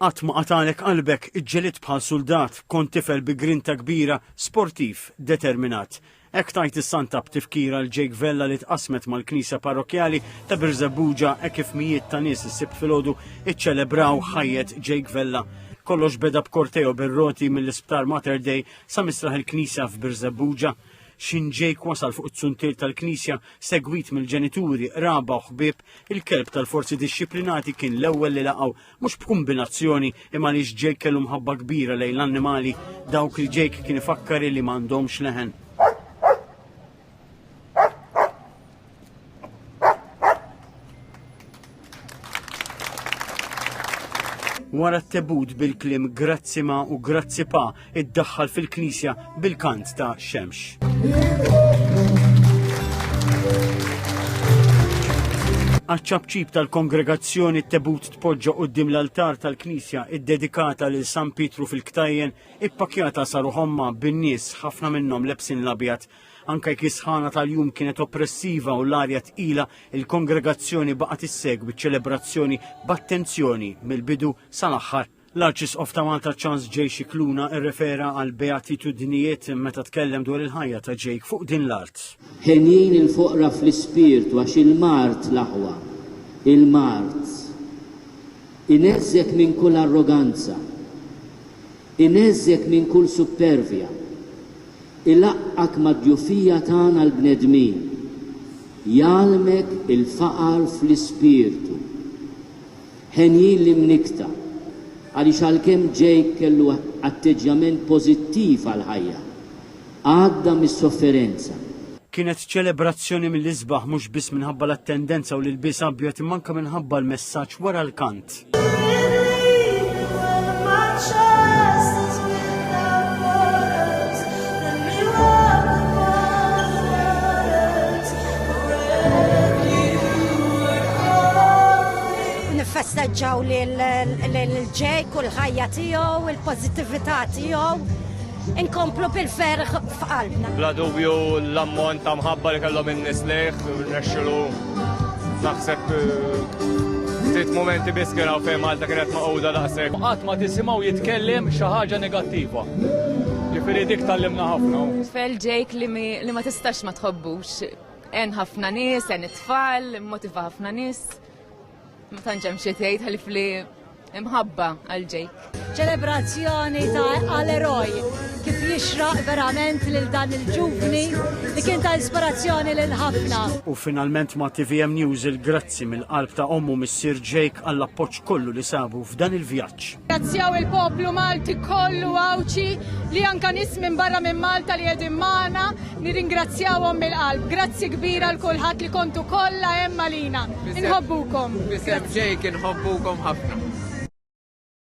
Qatt ma qatalek qalbek, iġġeliet bħal soldat, kont tifel bi grinta kbira, sportiv, determinat. Hekk tajt is-santa b'tifkira l-Jake Vella li tqasmet mal-Knisja Parrokjali ta' Birżebbuġa hekk kif mijiet ta' nies is-sibt filgħodu iċċelebraw ħajjet Jake Vella. Kollox beda b'korteo bir-roti mill-Isptar Mater Dei sa misraħ il-Knisja f'Birżebbuġa. Xin Jake wasal fuq it-suntier tal-Knisja segwit mill-ġenituri, raba u ħbieb, il-kelb tal-forzi dixxiplinati kien l-ewwel li laqgħu mhux b'kombinazzjoni imma għaliex Jake kellu mħabba kbira lejn l-annimali dawk li Jake kien ifakkar li m'għandhomx leħen. Wara t-tebut bil-klim grazzi ma u grazzi pa iddaħħal fil-Knisja bil-kant ta' xemx. Għaċ-ċabċib tal-kongregazzjoni t-tebut tpoġġa quddiem l-altar tal-Knisja iddedikata lil San Pietru fil-Ktajjen ippakjata saru ħomma bin-nies ħafna minnhom lebsin l-abjad. Anke jekk is-sħana tal-jum kienet oppressiva u l-arja tqila, il-kongregazzjoni baqgħet issegwi ċelebrazzjoni b'attenzjoni mill-bidu sal-aħħar. L-Arċisqof ta' Malta Charles J. Scicluna irrefera għal beatitudnijiet meta tkellem dwar il-ħajja ta' Jake fuq din l-art. Ħenjin il-foqra fl-ispirtu għax il-mart l-aħwa, il-mart. Ineżżek minn kull arroganza, ineżżek minn kull supervja. Il-laqqak mad-djufija tagħna l-bnedmin, jalmek il-faqar fl-ispirtu. Ħenjin li mnikta, għaliex għalkemm Jake kellu atteġġjament pożittiv għall-ħajja, għadda mis-sofferenza. Kienet ċelebrazzjoni mill-isbaħ mhux biss minħabba l-attendenza u l-ilbies abjad imma anke minħabba l-messaġġ wara l-kant. Nifestaġġaw lil-Jake u l-ħajja tiegħu, il-pożittività tiegħu, inkomplu bil-ferħ f'qalbna. Bla dubju l-ammont ta' mħabba li kellhom in-nies lejh, nexxielu naħseb ftit momenti biss kienu fejn Malta kienet maqgħuda daqshekk. Qatt ma tisimgħu jitkellem xi ħaġa negattiva. Ġifieri dik tallimna ħafna. Tfel Jake li ma tistax ma tħobbux. Hemm ħafna nies, hemm it-tfal, immotiva ħafna nies. Ma tantx xi tgħid ħalif li imħabba għal Jake. Ċelebrazzjoni ta' għal-eroj kif jixraq verament lil dan il-ġuvni li kien ta' ispirazzjoni lil ħafna. U finalment ma' TVM News il-grazzi mill-qalb ta' ommu missier Jake għall-appoġġ kollu li sabu f'dan il-vjaġġ. Grazzjaw il-poplu Malti kollu għawċi li anka nies minn barra minn Malta li qegħdin magħna, nirringrazzjawhom mill-qalb. Grazzi kbira l kulħadd li kontu kollha hemm għalina. Inħobbukom. Bisem Jake inħobbukom ħafna.